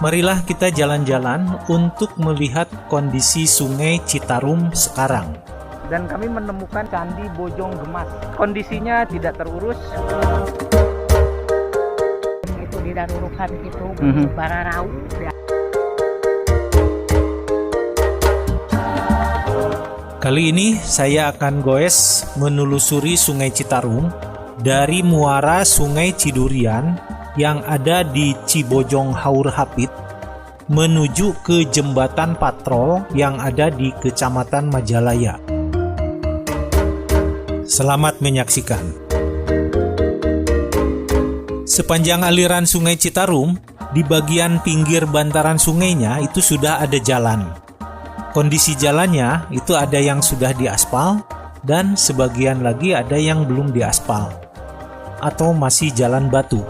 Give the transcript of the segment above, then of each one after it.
Marilah kita jalan-jalan untuk melihat kondisi Sungai Citarum sekarang. Dan kami menemukan Candi Bojong Gemas. Kondisinya tidak terurus. Itu didarurukan itu Bararau. Kali ini saya akan goes menelusuri Sungai Citarum dari muara Sungai Cidurian yang ada di Cibojong Haur Hapit menuju ke Jembatan Patrol yang ada di Kecamatan Majalaya. Selamat menyaksikan. Sepanjang aliran Sungai Citarum, di bagian pinggir bantaran sungainya itu sudah ada jalan. Kondisi jalannya itu ada yang sudah diaspal dan sebagian lagi ada yang belum diaspal atau masih jalan batu.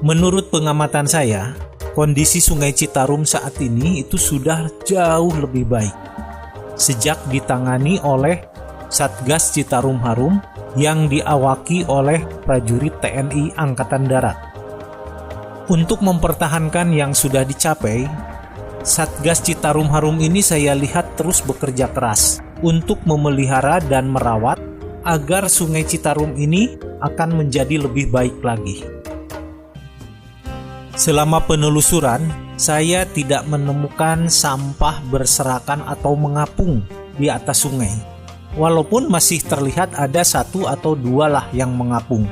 Menurut pengamatan saya, kondisi Sungai Citarum saat ini itu sudah jauh lebih baik sejak ditangani oleh Satgas Citarum Harum yang diawaki oleh prajurit TNI Angkatan Darat. Untuk mempertahankan yang sudah dicapai, Satgas Citarum Harum ini saya lihat terus bekerja keras untuk memelihara dan merawat agar Sungai Citarum ini akan menjadi lebih baik lagi. Selama penelusuran, saya tidak menemukan sampah berserakan atau mengapung di atas sungai. Walaupun masih terlihat ada satu atau dua lah yang mengapung.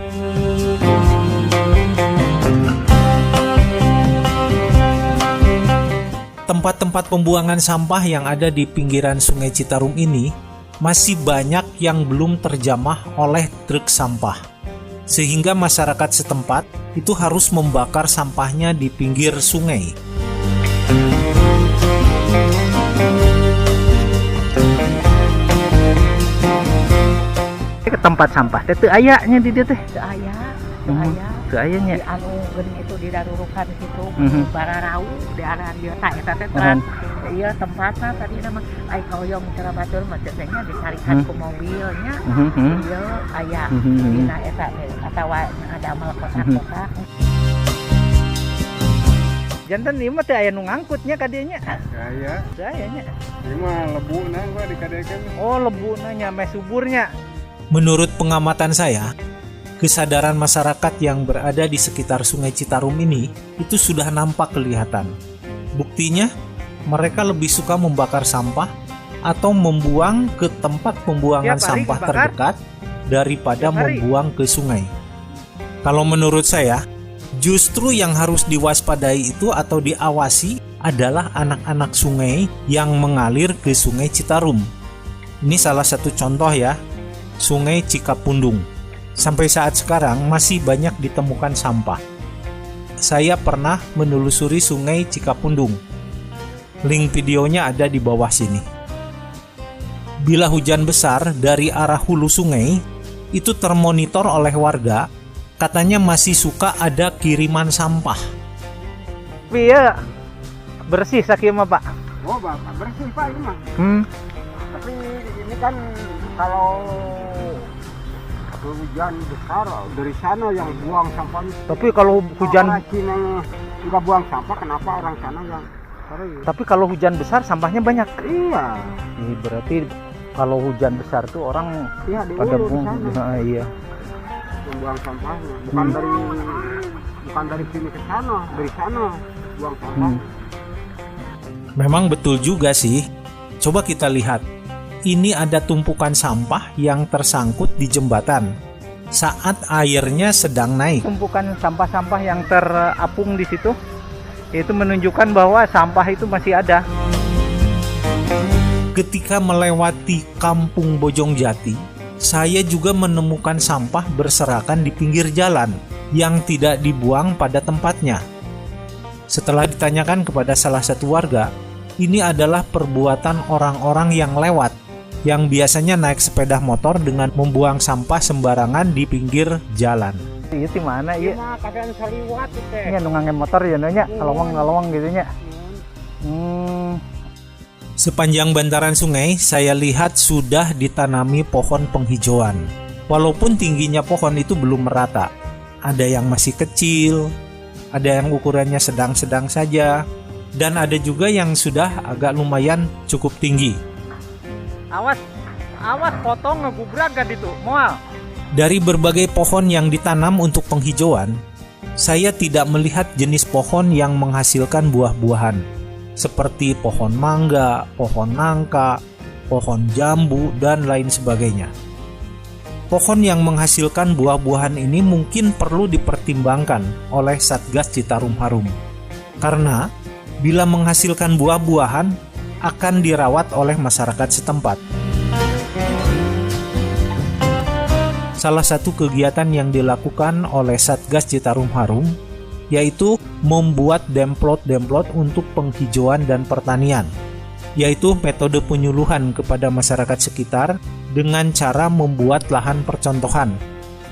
Tempat-tempat pembuangan sampah yang ada di pinggiran Sungai Citarum ini masih banyak yang belum terjamah oleh truk sampah. Sehingga masyarakat setempat itu harus membakar sampahnya di pinggir sungai. Ke tempat sampah teh teu ayanya di dieu teh. Teu aya. Teu ayanya. Di anu geuning itu didarurukan situ Bararau di arah dieu tah eta teh ieu tempatna tadi nama ai kaoyong cara batur mah teh disarikan ku mobilnya. Ieu aya dina eta atawa ada amal kotak-kotak. Janten ieu mah teu aya nu ngangkutnya ka dieu nya. Aya. Teu aya nya. Ieu mah lebuna gua dikadekeun. Oh, lebuna nya meh suburnya. Menurut pengamatan saya, kesadaran masyarakat yang berada di sekitar Sungai Citarum ini itu sudah nampak kelihatan. Buktinya, mereka lebih suka membakar sampah atau membuang ke tempat pembuangan sampah terdekat daripada membuang ke sungai. Kalau menurut saya, justru yang harus diwaspadai itu atau diawasi adalah anak-anak sungai yang mengalir ke Sungai Citarum. Ini salah satu contoh ya, Sungai Cikapundung. Sampai saat sekarang masih banyak ditemukan sampah. Saya pernah menelusuri Sungai Cikapundung. Link videonya ada di bawah sini. Bila hujan besar dari arah hulu sungai, itu termonitor oleh warga, katanya masih suka ada kiriman sampah. Iya, bersih sakieu mah, Pak. Oh, Bapak bersih Pak ini mah. Tapi ini kan kalau hujan besar dari sana yang buang sampah. Tapi kalau hujan nggak buang sampah, kenapa orang sana yang? Tapi kalau hujan besar sampahnya banyak. Iya. Ini berarti kalau hujan besar tuh orang pada buang. Iya. Membuang sampahnya, bukan dari sini ke sana, dari sana buang sampah. Memang betul juga sih. Coba kita lihat. Ini ada tumpukan sampah yang tersangkut di jembatan saat airnya sedang naik. Tumpukan sampah-sampah yang terapung di situ itu menunjukkan bahwa sampah itu masih ada. Ketika melewati Kampung Bojongjati, saya juga menemukan sampah berserakan di pinggir jalan yang tidak dibuang pada tempatnya. Setelah ditanyakan kepada salah satu warga, ini adalah perbuatan orang-orang yang lewat, yang biasanya naik sepeda motor dengan membuang sampah sembarangan di pinggir jalan. Iya di mana ieu? Mah kadang saliwat teh. Nya nu ngangge motor ya nya, ngalowang gitu nya. Sepanjang bantaran sungai, saya lihat sudah ditanami pohon penghijauan. Walaupun tingginya pohon itu belum merata, ada yang masih kecil, ada yang ukurannya sedang-sedang saja, dan ada juga yang sudah agak lumayan cukup tinggi. Awas potong ngegubrak kan itu, moal. Dari berbagai pohon yang ditanam untuk penghijauan, saya tidak melihat jenis pohon yang menghasilkan buah-buahan, seperti pohon mangga, pohon nangka, pohon jambu, dan lain sebagainya. Pohon yang menghasilkan buah-buahan ini mungkin perlu dipertimbangkan oleh Satgas Citarum Harum, karena bila menghasilkan buah-buahan akan dirawat oleh masyarakat setempat. Salah satu kegiatan yang dilakukan oleh Satgas Citarum Harum yaitu membuat demplot-demplot untuk penghijauan dan pertanian, yaitu metode penyuluhan kepada masyarakat sekitar dengan cara membuat lahan percontohan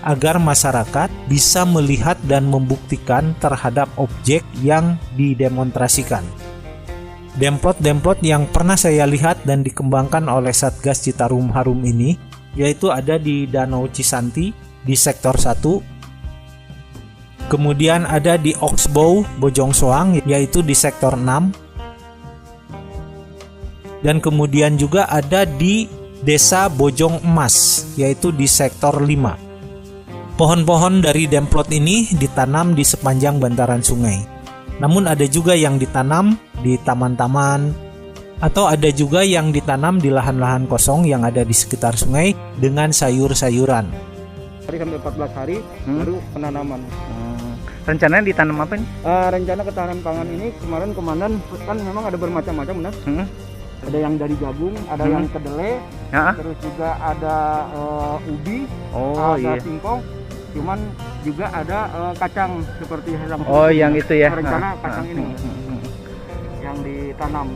agar masyarakat bisa melihat dan membuktikan terhadap objek yang didemonstrasikan. Demplot-demplot yang pernah saya lihat dan dikembangkan oleh Satgas Citarum Harum ini yaitu ada di Danau Cisanti di sektor 1, kemudian ada di Oxbow Bojong Soang yaitu di sektor 6, dan kemudian juga ada di Desa Bojong Emas yaitu di sektor 5. Pohon-pohon dari demplot ini ditanam di sepanjang bantaran sungai. Namun ada juga yang ditanam di taman-taman, atau ada juga yang ditanam di lahan-lahan kosong yang ada di sekitar sungai dengan sayur-sayuran. Hari sampai 14 hari baru penanaman. Rencananya ditanam apa nih? Rencana ketahanan pangan ini kemarin komandan kan memang ada bermacam-macam, benar? Ada yang dari jagung, ada yang kedelai, terus juga ada ubi, ada singkong, cuman juga ada kacang seperti yang yang itu ya. Rencana kacang ini yang ditanam.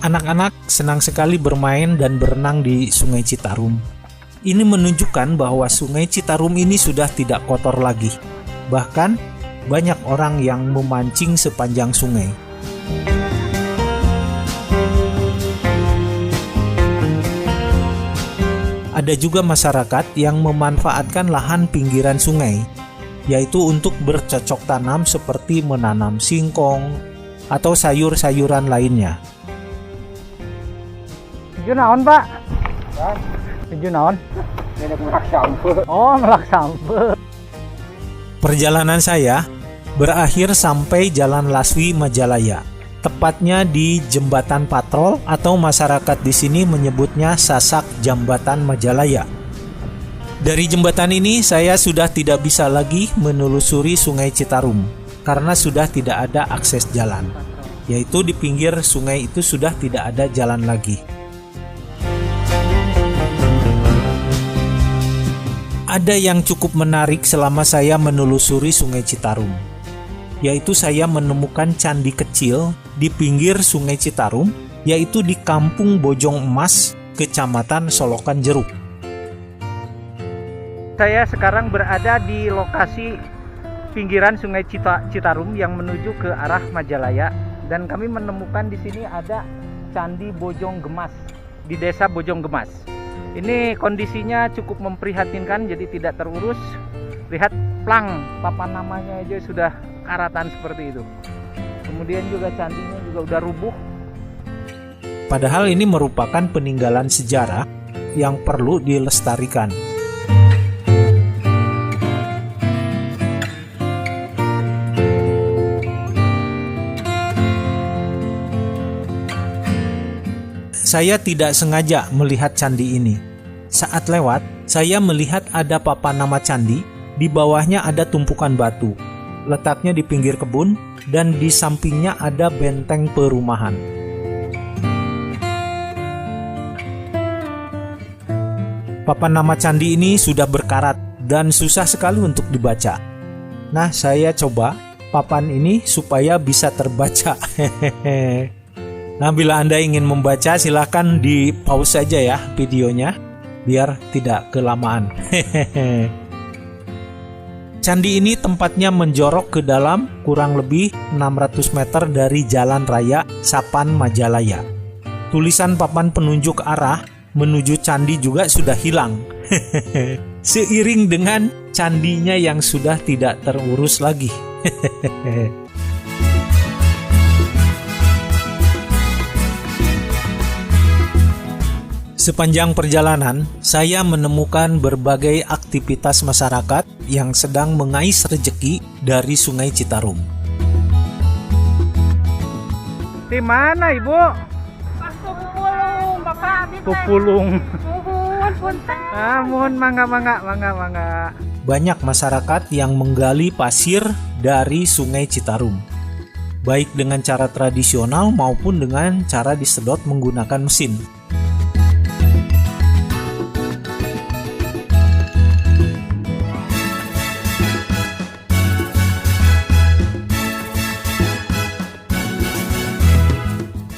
Anak-anak senang sekali bermain dan berenang di Sungai Citarum. Ini menunjukkan bahwa Sungai Citarum ini sudah tidak kotor lagi. Bahkan banyak orang yang memancing sepanjang sungai. Ada juga masyarakat yang memanfaatkan lahan pinggiran sungai, yaitu untuk bercocok tanam seperti menanam singkong atau sayur-sayuran lainnya. Tujuh naon, Pak? Tujuh naon? Melak sampah. Oh, melak sampah. Perjalanan saya berakhir sampai Jalan Laswi Majalaya, tepatnya di Jembatan Patrol atau masyarakat di sini menyebutnya Sasak Jambatan Majalaya. Dari jembatan ini saya sudah tidak bisa lagi menelusuri Sungai Citarum karena sudah tidak ada akses jalan, yaitu di pinggir sungai itu sudah tidak ada jalan lagi. Ada yang cukup menarik selama saya menelusuri Sungai Citarum, yaitu saya menemukan candi kecil di pinggir Sungai Citarum, yaitu di Kampung Bojong Emas, Kecamatan Solokan Jeruk. Saya sekarang berada di lokasi pinggiran Sungai Citarum yang menuju ke arah Majalaya, dan kami menemukan di sini ada Candi Bojong Gemas di Desa Bojong Gemas. Ini kondisinya cukup memprihatinkan, jadi tidak terurus. Lihat plang, papan namanya aja sudah karatan seperti itu. Kemudian juga candinya juga udah rubuh. Padahal ini merupakan peninggalan sejarah yang perlu dilestarikan. Saya tidak sengaja melihat candi ini. Saat lewat, saya melihat ada papan nama candi, di bawahnya ada tumpukan batu. Letaknya di pinggir kebun, dan di sampingnya ada benteng perumahan. Papan nama candi ini sudah berkarat dan susah sekali untuk dibaca. Nah, saya coba papan ini supaya bisa terbaca. Nah, bila Anda ingin membaca, silahkan di pause saja ya videonya, biar tidak kelamaan. Candi ini tempatnya menjorok ke dalam kurang lebih 600 meter dari Jalan Raya Sapan Majalaya. Tulisan papan penunjuk arah menuju candi juga sudah hilang. Seiring dengan candinya yang sudah tidak terurus lagi. Sepanjang perjalanan, saya menemukan berbagai aktivitas masyarakat yang sedang mengais rejeki dari Sungai Citarum. Di mana, Ibu? Pupulung, Bapak. Pupulung. Mohon punten. Mohon mangga. Banyak masyarakat yang menggali pasir dari Sungai Citarum, baik dengan cara tradisional maupun dengan cara disedot menggunakan mesin.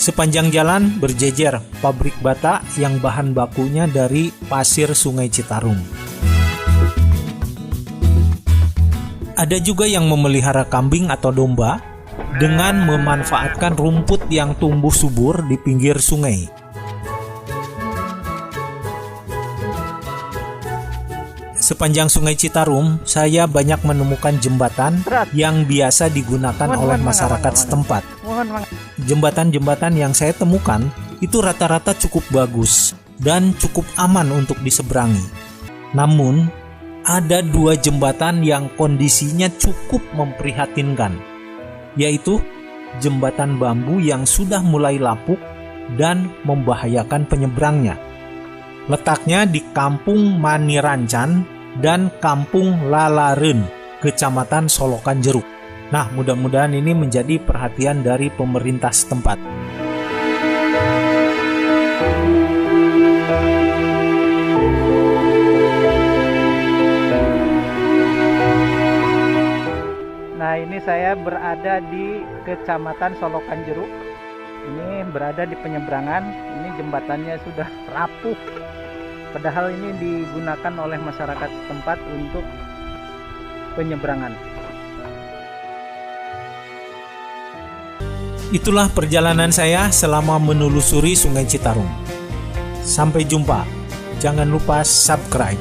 Sepanjang jalan berjejer pabrik bata yang bahan bakunya dari pasir Sungai Citarum. Ada juga yang memelihara kambing atau domba dengan memanfaatkan rumput yang tumbuh subur di pinggir sungai. Sepanjang Sungai Citarum, saya banyak menemukan jembatan yang biasa digunakan oleh masyarakat setempat. Jembatan-jembatan yang saya temukan itu rata-rata cukup bagus dan cukup aman untuk diseberangi. Namun, ada 2 jembatan yang kondisinya cukup memprihatinkan, yaitu jembatan bambu yang sudah mulai lapuk dan membahayakan penyeberangnya. Letaknya di Kampung Manirancan dan Kampung Lalaren, Kecamatan Solokan Jeruk. Nah, mudah-mudahan ini menjadi perhatian dari pemerintah setempat. Nah, ini saya berada di Kecamatan Solokan Jeruk. Ini berada di penyeberangan. Ini jembatannya sudah rapuh. Padahal ini digunakan oleh masyarakat setempat untuk penyeberangan. Itulah perjalanan saya selama menelusuri Sungai Citarum. Sampai jumpa. Jangan lupa subscribe.